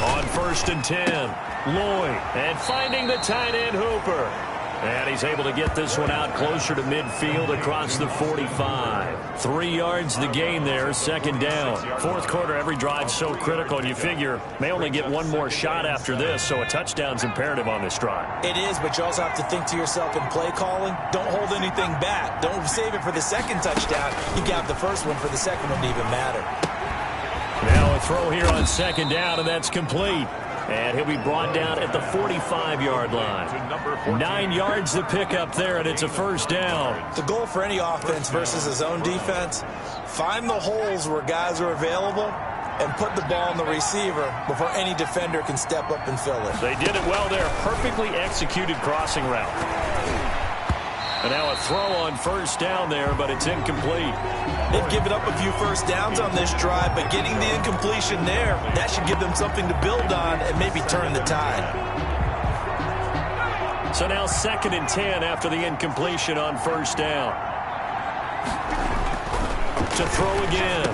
On 1st and 10, Lloyd, and finding the tight end Hooper. And he's able to get this one out closer to midfield across the 45. 3 yards the gain there, second down. Fourth quarter, every drive's so critical, and you figure may only get one more shot after this, so a touchdown's imperative on this drive. It is, but you also have to think to yourself in play calling, don't hold anything back. Don't save it for the second touchdown. You got the first one for the second one to even matter. Now a throw here on second down, and that's complete. And he'll be brought down at the 45-yard line. 9 yards to pick up there, and it's a first down. The goal for any offense versus his own defense, find the holes where guys are available and put the ball on the receiver before any defender can step up and fill it. They did it well there. Perfectly executed crossing route. And now a throw on first down there, but it's incomplete. They've given up a few first downs on this drive, but getting the incompletion there, that should give them something to build on and maybe turn the tide. So now 2nd and 10 after the incompletion on first down. To throw again.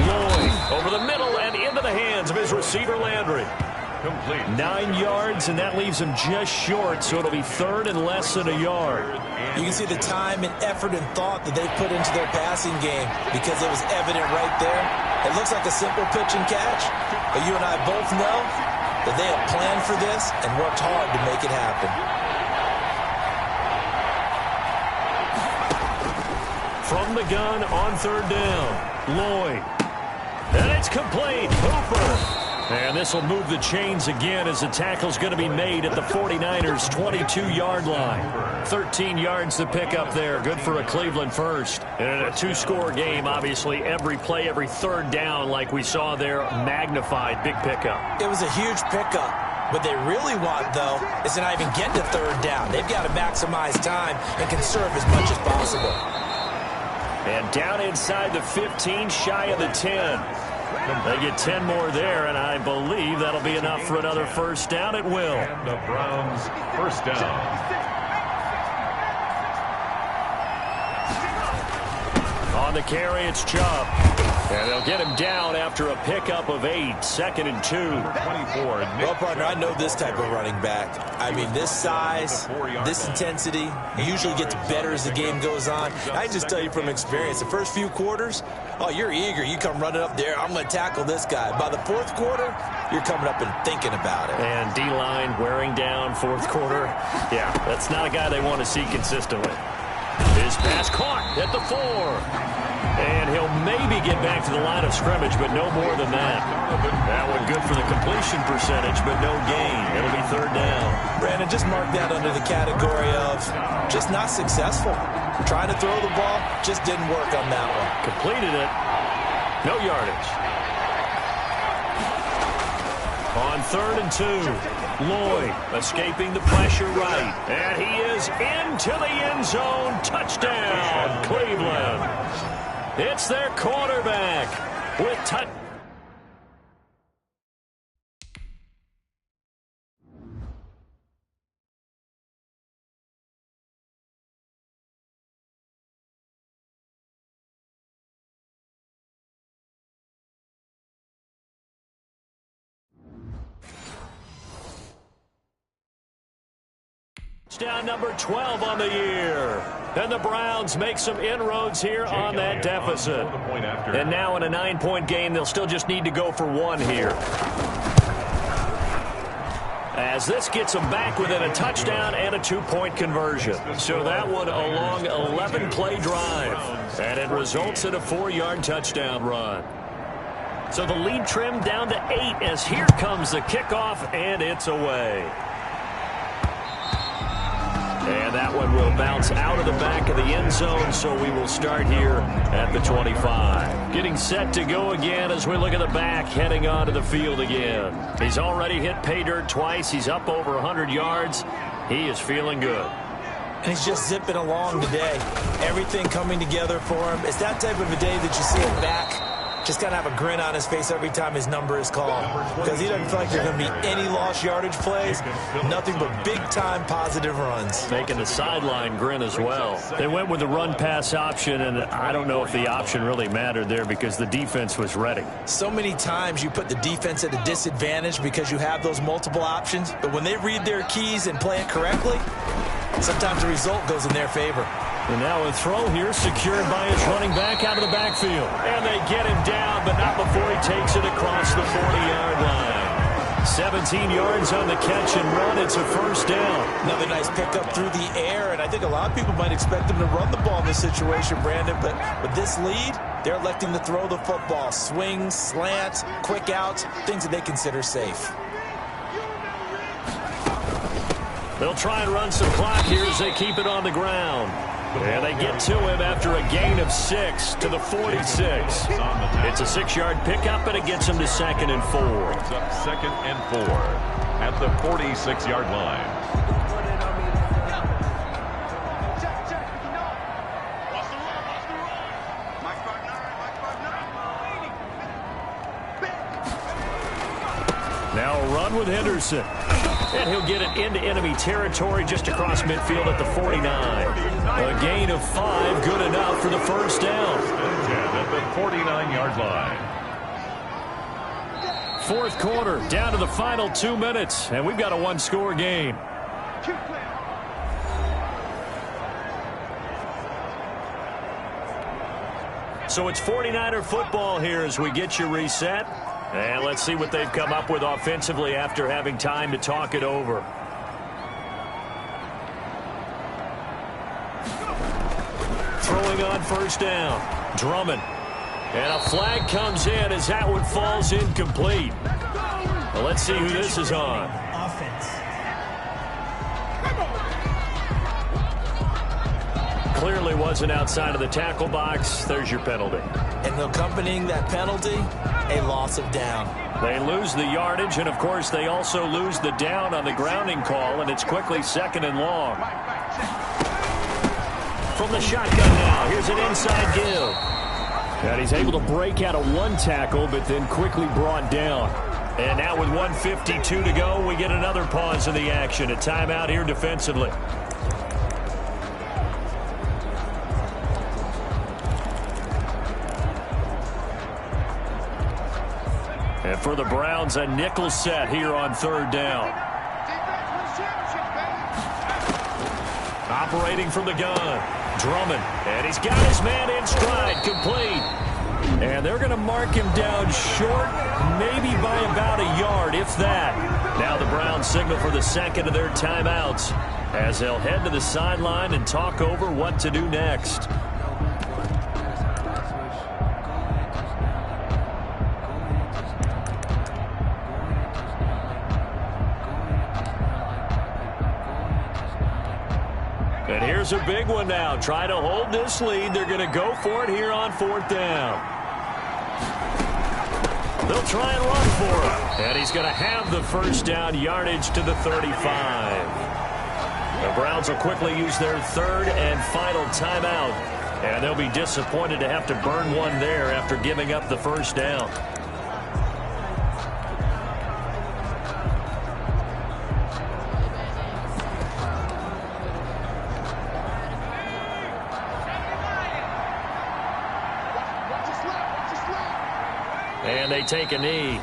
Lloyd over the middle and into the hands of his receiver Landry. Complete. 9 yards, and that leaves him just short, so it'll be 3rd and less than a yard. You can see the time and effort and thought that they put into their passing game because it was evident right there. It looks like a simple pitch and catch, but you and I both know that they have planned for this and worked hard to make it happen. From the gun on 3rd down, Lloyd. And it's complete. Hooper. And this will move the chains again as the tackle's going to be made at the 49ers' 22-yard line. 13 yards to pick up there. Good for a Cleveland first. And a two-score game, obviously, every play, every third down, like we saw there, magnified. Big pickup. It was a huge pickup. What they really want, though, is to not even get to 3rd down. They've got to maximize time and conserve as much as possible. And down inside the 15, shy of the 10. They get 10 more there, and I believe that'll be enough for another first down. It will. And the Browns first down. On the carry, it's Chubb. And they'll get him down after a pickup of 8. 2nd and 2. 24. Well, partner, I know this type of running back. I mean, this size, this intensity usually gets better as the game goes on. I just tell you from experience, the first few quarters, oh, you're eager. You come running up there. I'm going to tackle this guy. By the 4th quarter, you're coming up and thinking about it. And D-line wearing down 4th quarter. Yeah, that's not a guy they want to see consistently. His pass caught at the 4. And he'll maybe get back to the line of scrimmage, but no more than that. That one good for the completion percentage, but no gain. It'll be 3rd down. Brandon, just mark that under the category of just not successful. Trying to throw the ball, just didn't work on that one. Completed it. No yardage. On 3rd and 2, Lloyd escaping the pressure right. And he is into the end zone. Touchdown, Cleveland. It's their quarterback with touch. Down number 12 on the year. And the Browns make some inroads here on that deficit. And now in a 9-point game, they'll still just need to go for 1 here. As this gets them back within a touchdown and a 2-point conversion. So that one a long 11-play drive. And it results in a 4-yard touchdown run. So the lead trimmed down to 8 as here comes the kickoff, and it's away. And that one will bounce out of the back of the end zone, so we will start here at the 25. Getting set to go again as we look at the back, heading onto the field again. He's already hit pay dirt twice. He's up over 100 yards. He is feeling good. And he's just zipping along today. Everything coming together for him. It's that type of a day that you see him back. Just got to have a grin on his face every time his number is called. Because he doesn't feel like there are going to be any lost yardage plays. Nothing but big-time positive runs. Making the sideline grin as well. They went with the run-pass option, and I don't know if the option really mattered there because the defense was ready. So many times you put the defense at a disadvantage because you have those multiple options. But when they read their keys and play it correctly, sometimes the result goes in their favor. And now a throw here secured by his running back out of the backfield. And they get him down, but not before he takes it across the 40-yard line. 17 yards on the catch and run. It's a first down. Another nice pickup through the air, and I think a lot of people might expect him to run the ball in this situation, Brandon, but with this lead, they're electing to throw the football. Swings, slants, quick outs, things that they consider safe. They'll try and run some clock here as they keep it on the ground. And they get to him after a gain of 6 to the 46. It's a 6-yard pickup, and it gets him to 2nd and 4. It's up 2nd and 4 at the 46-yard line. Now a run with Henderson. And he'll get it into enemy territory just across midfield at the 49. A gain of 5, good enough for the first down. At the 49-yard line. Fourth quarter, down to the final 2 minutes, and we've got a one-score game. So it's 49er football here as we get you reset. And let's see what they've come up with offensively after having time to talk it over. Throwing on first down. Drummond. And a flag comes in as that one falls incomplete. Well, let's see who this is on. Offense. Clearly wasn't outside of the tackle box. There's your penalty. And accompanying that penalty, a loss of down. They lose the yardage, and of course they also lose the down on the grounding call, and it's quickly 2nd and long. From the shotgun now, here's an inside give. And he's able to break out of one tackle, but then quickly brought down. And now with 1:52 to go, we get another pause in the action. A timeout here defensively. And for the Browns, a nickel set here on 3rd down. Operating from the gun, Drummond. And he's got his man in stride, complete. And they're going to mark him down short, maybe by about a yard, if that. Now the Browns signal for the 2nd of their timeouts as they'll head to the sideline and talk over what to do next. And here's a big one now. Try to hold this lead. They're going to go for it here on 4th down. They'll try and run for it. And he's going to have the first down, yardage to the 35. The Browns will quickly use their 3rd and final timeout. And they'll be disappointed to have to burn one there after giving up the first down. And they take a knee.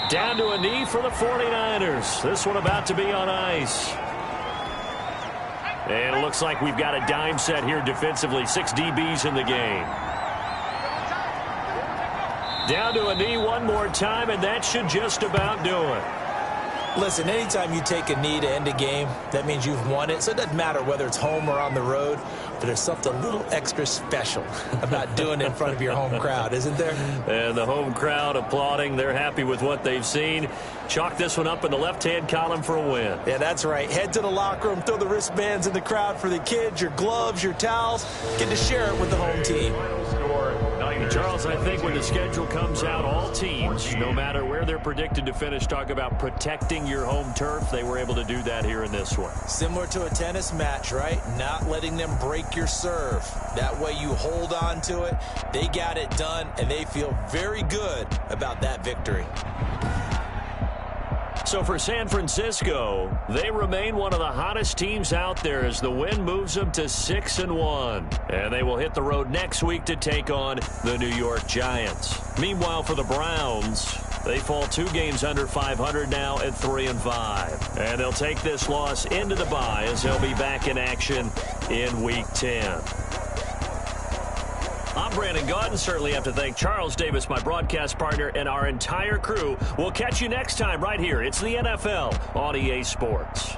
Down to a knee for the 49ers. This one about to be on ice. And it looks like we've got a dime set here defensively. 6 DBs in the game. Down to a knee one more time, and that should just about do it. Listen, anytime you take a knee to end a game, that means you've won it. So it doesn't matter whether it's home or on the road, but there's something a little extra special about doing it in front of your home crowd, isn't there? And the home crowd applauding. They're happy with what they've seen. Chalk this one up in the left-hand column for a win. Yeah, that's right. Head to the locker room, throw the wristbands in the crowd for the kids, your gloves, your towels. Get to share it with the home team. Charles, I think when the schedule comes out, all teams, no matter where they're predicted to finish, talk about protecting your home turf. They were able to do that here in this one. Similar to a tennis match, right? Not letting them break your serve. That way you hold on to it. They got it done, and they feel very good about that victory. So for San Francisco, they remain one of the hottest teams out there as the win moves them to 6-1. And they will hit the road next week to take on the New York Giants. Meanwhile, for the Browns, they fall 2 games under 500 now at 3-5. And they'll take this loss into the bye as they'll be back in action in Week 10. I'm Brandon Gaudin. Certainly have to thank Charles Davis, my broadcast partner, and our entire crew. We'll catch you next time right here. It's the NFL on EA Sports.